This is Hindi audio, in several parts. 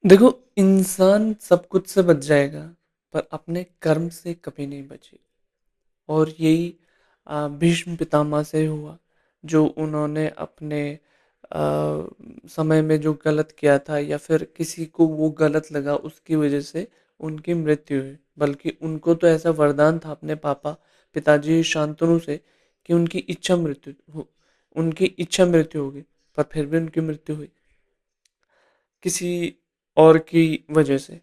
देखो, इंसान सब कुछ से बच जाएगा, पर अपने कर्म से कभी नहीं बचेगा। और यही भीष्म पितामह से हुआ, जो उन्होंने अपने समय में जो गलत किया था या फिर किसी को वो गलत लगा उसकी वजह से उनकी मृत्यु हुई। बल्कि उनको तो ऐसा वरदान था अपने पापा पिताजी शांतनु से कि उनकी इच्छा मृत्यु होगी, पर फिर भी उनकी मृत्यु हुई किसी और की वजह से।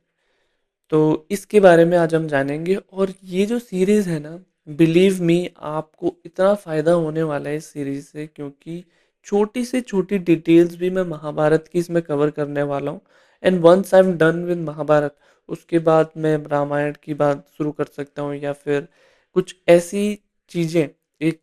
तो इसके बारे में आज हम जानेंगे। और ये जो सीरीज़ है ना, बिलीव मी, आपको इतना फ़ायदा होने वाला है इस सीरीज़ से, क्योंकि छोटी से छोटी डिटेल्स भी मैं महाभारत की इसमें कवर करने वाला हूँ। And once I am done with Mahabharat, उसके बाद मैं रामायण की बात शुरू कर सकता हूँ, या फिर कुछ ऐसी चीज़ें। एक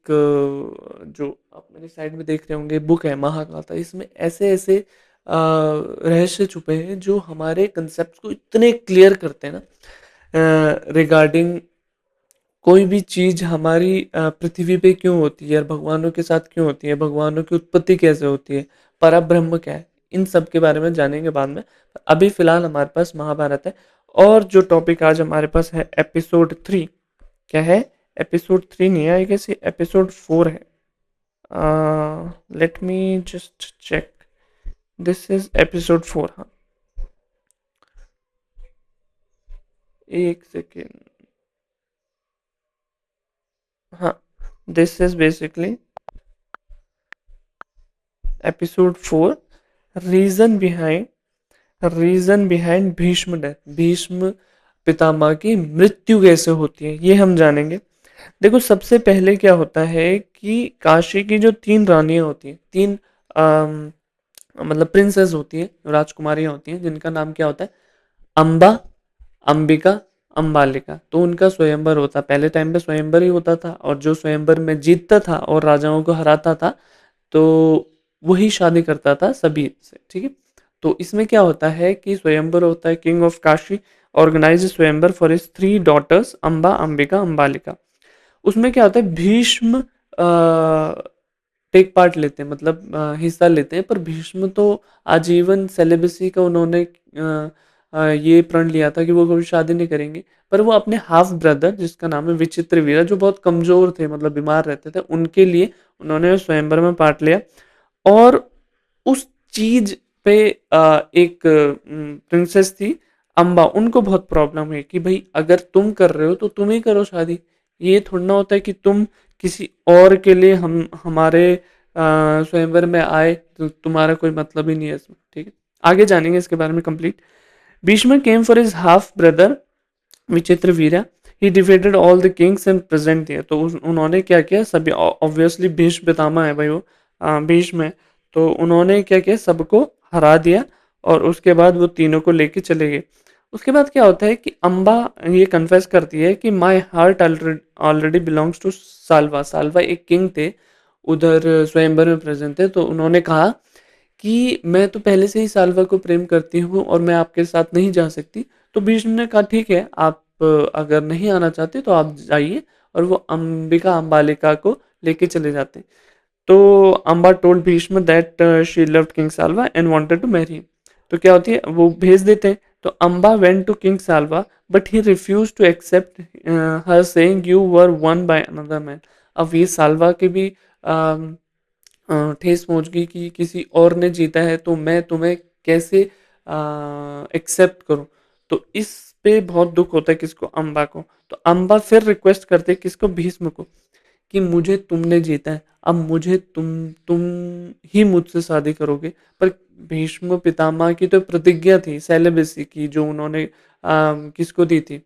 जो आप मेरे साइड में देख रहे होंगे बुक है महागाथा, इसमें ऐसे ऐसे रहस्य छुपे हैं जो हमारे कंसेप्ट को इतने क्लियर करते हैं ना, रिगार्डिंग कोई भी चीज हमारी पृथ्वी पे क्यों होती है और भगवानों के साथ क्यों होती है, भगवानों की उत्पत्ति कैसे होती है, परब्रह्म क्या है, इन सब के बारे में जानेंगे बाद में। अभी फिलहाल हमारे पास महाभारत है। और जो टॉपिक आज हमारे पास है एपिसोड 3। क्या है? एपिसोड 3 नहीं है, आई गेस ये एपिसोड 4 है। Let me just check. This is episode 4। हाँ, एक सेकेंड। हाँ, this is basically episode 4। Reason reason behind Bhishma death, Bhishma Pitamah की मृत्यु कैसे होती है ये हम जानेंगे। देखो, सबसे पहले क्या होता है कि काशी की जो 3 रानियां होती हैं, 3 मतलब प्रिंसेस होती है, राजकुमारियां होती हैं, जिनका नाम क्या होता है? अंबा, अंबिका, अंबालिका। तो उनका स्वयंवर होता, पहले टाइम पे स्वयंवर ही होता था, और जो स्वयंवर में जीतता था और राजाओं को हराता था, तो वही शादी करता था सभी से। ठीक है। तो इसमें क्या होता है कि स्वयंवर होता है, king of Kashi organize swayamvar for his 3 daughters Amba, Ambika, Ambalika. उसमें क्या होता है, भीष्म टेक पार्ट लेते हैं, मतलब हिस्सा लेते हैं। पर भीष्म तो आजीवन सेलिबसी का उन्होंने ये प्रण लिया था कि वो कभी शादी नहीं करेंगे। पर वो अपने हाफ ब्रदर, जिसका नाम है विचित्र वीरा, जो बहुत कमजोर थे, मतलब बीमार रहते थे, उनके लिए उन्होंने स्वयंवर में पार्ट लिया। और उस चीज पे एक प्रिंसेस थी अम्बा, उनको बहुत प्रॉब्लम है कि भाई अगर तुम कर रहे हो तो तुम ही करो शादी। ये थोड़ा ना होता है कि तुम किसी और के लिए हम हमारे स्वयंवर में आए, तो तुम्हारा कोई मतलब ही नहीं है इसमें। ठीक है, आगे जानेंगे इसके बारे में complete. Bhishma came for his half brother Vichitra Veera, he defeated all the kings and present दिया। तो उन्होंने क्या किया, सभी ऑब्वियसली भीष्म पितामह है भाई वो, भीष्म है। तो उन्होंने क्या किया, सबको हरा दिया, और उसके बाद वो तीनों को लेके चले गए। उसके बाद क्या होता है कि अम्बा ये कन्फेस करती है कि my heart already belongs to Salva. Salva एक किंग थे उधर, स्वयंवर में प्रेजेंट थे। तो उन्होंने कहा कि मैं तो पहले से ही साल्वा को प्रेम करती हूँ और मैं आपके साथ नहीं जा सकती। तो भीष्म ने कहा ठीक है, आप अगर नहीं आना चाहते तो आप जाइए। और वो अंबिका अंबालिका को लेके चले जाते। तो Amba told Bhishma that she loved king Salva and wanted to marry. तो क्या होती है, वो भेज देते हैं। तो Amba went to king Salva but he refuse to accept her, saying you were won by another man. अब ये साल्वा के भी ठेस पहुंच गई कि किसी और ने जीता है, तो मैं तुम्हें कैसे एक्सेप्ट करूं। तो इस पे बहुत दुख होता है किसको, अम्बा को। तो अम्बा फिर रिक्वेस्ट करते हैं किसको, भीष्म को, कि मुझे तुमने जीता है, अब मुझे तुम ही मुझसे शादी करोगे। पर भीष्म पितामह की तो प्रतिज्ञा थी सेलिबेसी की, जो उन्होंने किसको दी थी,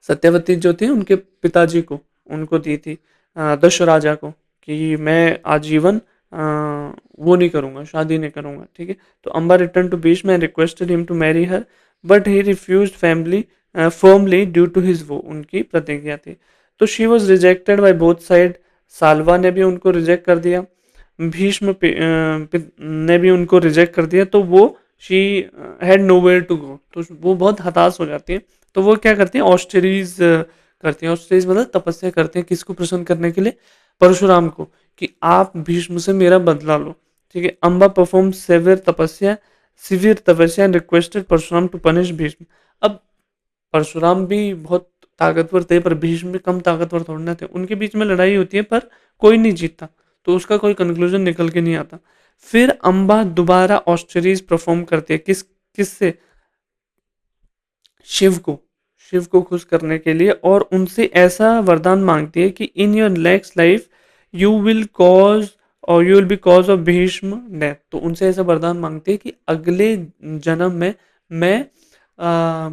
सत्यवती जो थी उनके पिताजी को, उनको दी थी दश राजा को, कि मैं आजीवन वो नहीं करूंगा, शादी नहीं करूंगा। ठीक है। तो Amba return to Bhishma and requested him to marry her, but he refuse family firmly due to his, वो उनकी प्रतिज्ञा थी। तो she was rejected by both side. Salva ने भी उनको रिजेक्ट कर दिया, भीष्म ने भी उनको रिजेक्ट कर दिया। तो वो she had nowhere to go, तो वो बहुत हताश हो जाती है। तो वो क्या करती हैं, ऑस्टरीज करती हैं। ऑस्टरीज मतलब तपस्या करते हैं, किसको प्रसन्न करने के लिए, परशुराम को, कि आप भीष्म से मेरा बदला लो। ठीक है। Amba perform severe tapasya severe tapasya and requested Parshuram to punish Bhishma. अब परशुराम भी बहुत ताकतवर थे, पर भीष्म भी कम ताकतवर थोड़ी ना थे। उनके बीच में लड़ाई होती है, पर कोई नहीं जीतता, तो उसका कोई कंक्लूजन निकल के नहीं आता। फिर अम्बा दोबारा ऑस्टरीज परफॉर्म करती है, किससे? शिव को, शिव को खुश करने के लिए, और उनसे ऐसा वरदान मांगती है कि in your next life you will cause, और you will be cause of Bhishma death. तो उनसे ऐसा वरदान मांगती है कि अगले जन्म में मैं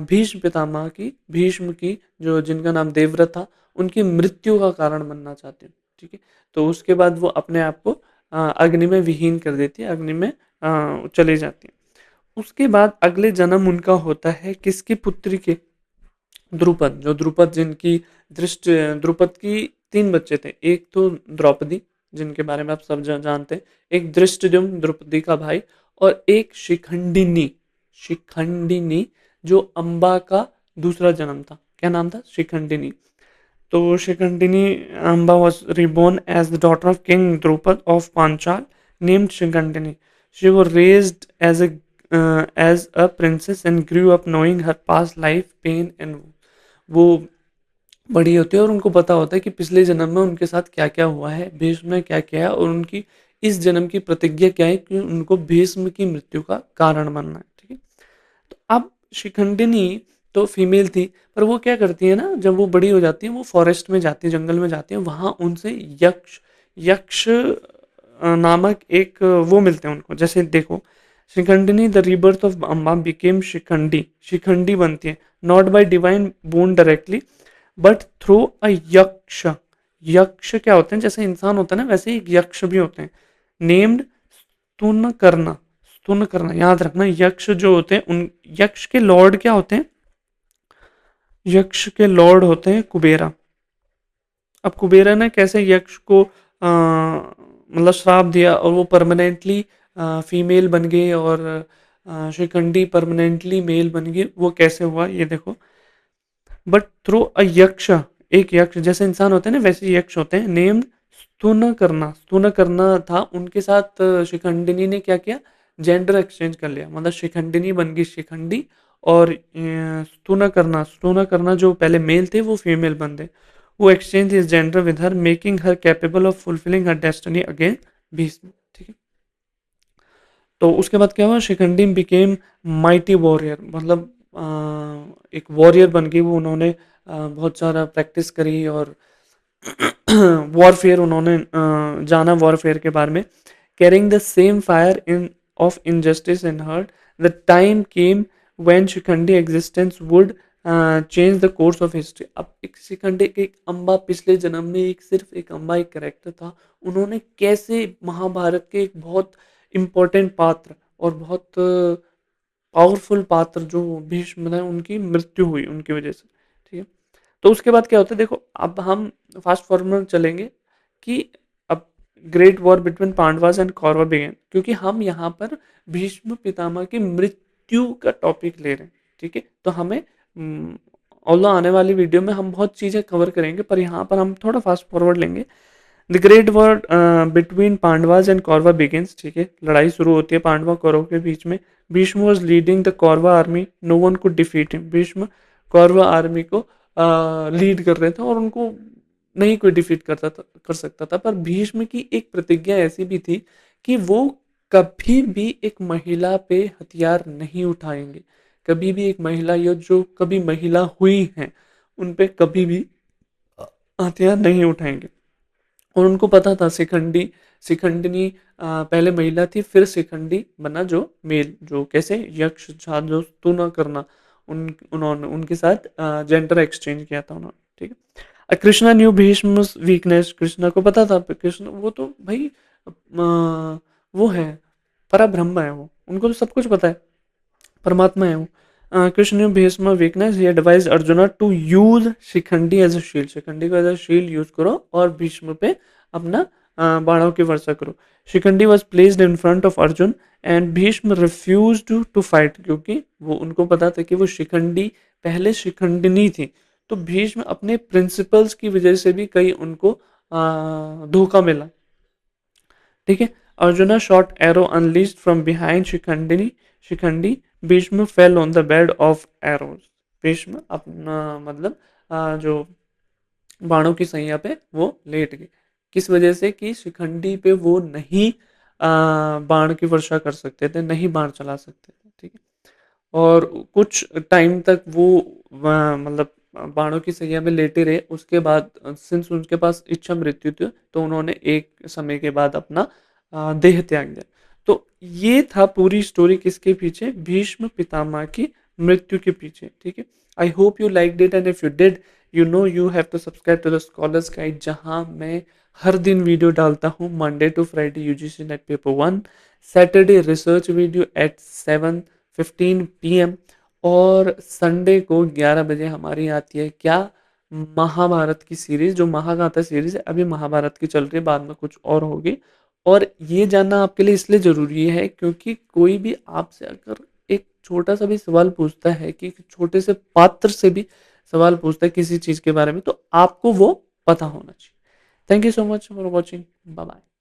भीष्म पितामह की, भीष्म की, जो जिनका नाम देवव्रत था, उनकी मृत्यु का कारण बनना चाहती हूँ। ठीक है, तो उसके बाद वो अपने आप को अग्नि में विहीन कर देती है, अग्नि में चली जाती है। उसके बाद अगले जन्म उनका होता है किसकी पुत्री के? द्रुपद, जो द्रुपद जिनकी दृष्टि, द्रुपद की तीन बच्चे थे, एक तो द्रौपदी जिनके बारे में आप सब जानते हैं, एक दृष्टद्युम्न द्रौपदी का भाई, और एक शिखंडिनी, शिखंडिनी जो अम्बा का दूसरा जन्म था। क्या नाम था? शिखंडिनी। तो Shikhandini, Amba was reborn as the daughter of King Drupad of Panchal, named Shikhandi. She was raised as a princess and grew up knowing her past life, pain and वो बड़ी होती है और उनको पता होता है कि पिछले जन्म में उनके साथ क्या क्या हुआ है, भीष्म ने क्या किया है, और उनकी इस जन्म की प्रतिज्ञा क्या है कि उनको भीष्म की मृत्यु का कारण बनना है। ठीक है, तो अब शिखंडिनी तो फीमेल थी, पर वो क्या करती है ना, जब वो बड़ी हो जाती है, वो फॉरेस्ट में जाती है, जंगल में जाती है, वहां उनसे यक्ष, यक्ष नामक एक वो मिलते हैं उनको। जैसे देखो, Shikhandini the rebirth of Amba became Shikhandi, Shikhandi बनती है, not bye divine bone directly but through a यक्ष। यक्ष क्या होते हैं? जैसे इंसान होता है ना, वैसे एक यक्ष भी होते हैं, नेम्ड स्तुन करना, स्तुन करना, याद रखना। यक्ष जो होते हैं, उन यक्ष के लॉर्ड क्या होते हैं? यक्ष के लॉर्ड होते हैं कुबेरा। अब कुबेरा ने कैसे यक्ष को मतलब श्राप दिया और वो परमानेंटली फीमेल बन गई, और शिखंडी परमानेंटली मेल बन गई, वो कैसे हुआ ये देखो। बट थ्रू अ यक्ष, एक यक्ष, जैसे इंसान होते हैं ना वैसे यक्ष होते हैं, नेम्ड स्तुन करना, स्तुन करना था उनके साथ। शिखंडिनी ने क्या किया? जेंडर एक्सचेंज कर लिया, मतलब शिखंडिनी बन गई शिखंडी, और स्तुन करना, स्तुन करना जो पहले मेल थे वो फीमेल बन गए। वो exchange is gender with her, making her capable of fulfilling her destiny again Bhishma. ठीक है, तो उसके बाद क्या हुआ? शिखंडी बिकेम माइटी वॉरियर, मतलब एक वॉरियर बन गई वो। उन्होंने बहुत सारा प्रैक्टिस करी, और वॉरफेयर उन्होंने जाना वॉरफेयर के बारे में। Carrying the same fire in of injustice in her, the time came when Shikhandi existence would change the course of history. अब एक शिखंडी, एक अम्बा, पिछले जन्म में एक सिर्फ एक अम्बा एक करेक्टर था, उन्होंने कैसे महाभारत के एक बहुत इम्पोर्टेंट पात्र और बहुत पावरफुल पात्र जो भीष्म है, उनकी मृत्यु हुई उनकी वजह से। ठीक है, तो उसके बाद क्या होता है देखो, अब हम फास्ट फॉरवर्ड चलेंगे कि अब great war between Pandavas and Kaurav began, क्योंकि हम यहाँ पर भीष्म पितामह की मृत्यु का टॉपिक ले रहे हैं। ठीक है, तो हमें ऑल्दो आने वाली वीडियो में हम बहुत चीज़ें कवर करेंगे, पर यहाँ पर हम थोड़ा फास्ट फॉरवर्ड लेंगे। The great war between Pandavas and Kaurava begins. ठीक है, लड़ाई शुरू होती है पांडवा कौरव के बीच में। Bhishma was leading the Kaurava army, no one could defeat him. Bhishma Kaurava army को लीड कर रहे थे और उनको नहीं कोई डिफीट करता था, कर सकता था। पर भीष्म की एक प्रतिज्ञा ऐसी भी थी कि वो कभी भी एक महिला पे हथियार नहीं उठाएंगे, कभी भी एक महिला या जो कभी महिला हुई हैं उन पे कभी भी हथियार नहीं उठाएंगे। और उनको पता था शिखंडी, शिखंडिनी पहले महिला थी, फिर शिखंडी बना जो मेल, जो कैसे यक्ष था जो तू ना करना, उन्होंने उनके साथ जेंडर एक्सचेंज किया था उन्होंने। ठीक है, कृष्णा न्यू भीष्म वीकनेस। कृष्णा को पता था, कृष्ण वो तो भाई वो है, पर ब्रह्म है वो, उनको तो सब कुछ पता है, परमात्मा है वो। कृष्ण ने Bhishma weakness, he advise Arjuna to use Shikhandi as a shield, Shikhandi को एज अ शील्ड यूज करो और भीष्म पे अपना बाणों की वर्षा करो। Shikhandi was placed in front of Arjun and Bhishma refuse to fight, क्योंकि वो उनको पता था कि वो शिखंडी पहले शिखंडिनी थी, तो भीष्म अपने प्रिंसिपल्स की वजह से भी कहीं उनको धोखा मिला। ठीक है, Arjuna shot arrow unleashed from behind Shikhandini, Shikhandi Bhishma fell on the bed of arrows. Bhishma अपना मतलब जो बाणों की सैया पे वो लेट गए। किस वजह से कि शिखंडी पे वो नहीं बाण की वर्षा कर सकते थे, नहीं बाण चला सकते थे, ठीक है। और कुछ टाइम तक वो मतलब बाणों की सैया में लेटे रहे। उसके बाद सिंस उनके पास इच्छा मृत्यु थी, तो उन्होंने एक समय के बाद अपना देह त्याग दिया। तो ये था पूरी स्टोरी किसके पीछे, भीष्म पितामह की मृत्यु के पीछे, ठीक है। I hope you like it, and if you did, you know you have to subscribe to the scholars guide, जहां मैं हर दिन वीडियो डालता हूँ, Monday to Friday UGC NET paper 1, Saturday research video at 7:15 PM, और संडे को 11 बजे हमारी आती है क्या, महाभारत की सीरीज, जो महागाथा सीरीज है। अभी महाभारत की चल रही है, बाद में कुछ और होगी। और ये जानना आपके लिए इसलिए ज़रूरी है क्योंकि कोई भी आपसे अगर एक छोटा सा भी सवाल पूछता है, कि छोटे से पात्र से भी सवाल पूछता है किसी चीज़ के बारे में, तो आपको वो पता होना चाहिए। Thank you so much for watching. Bye bye.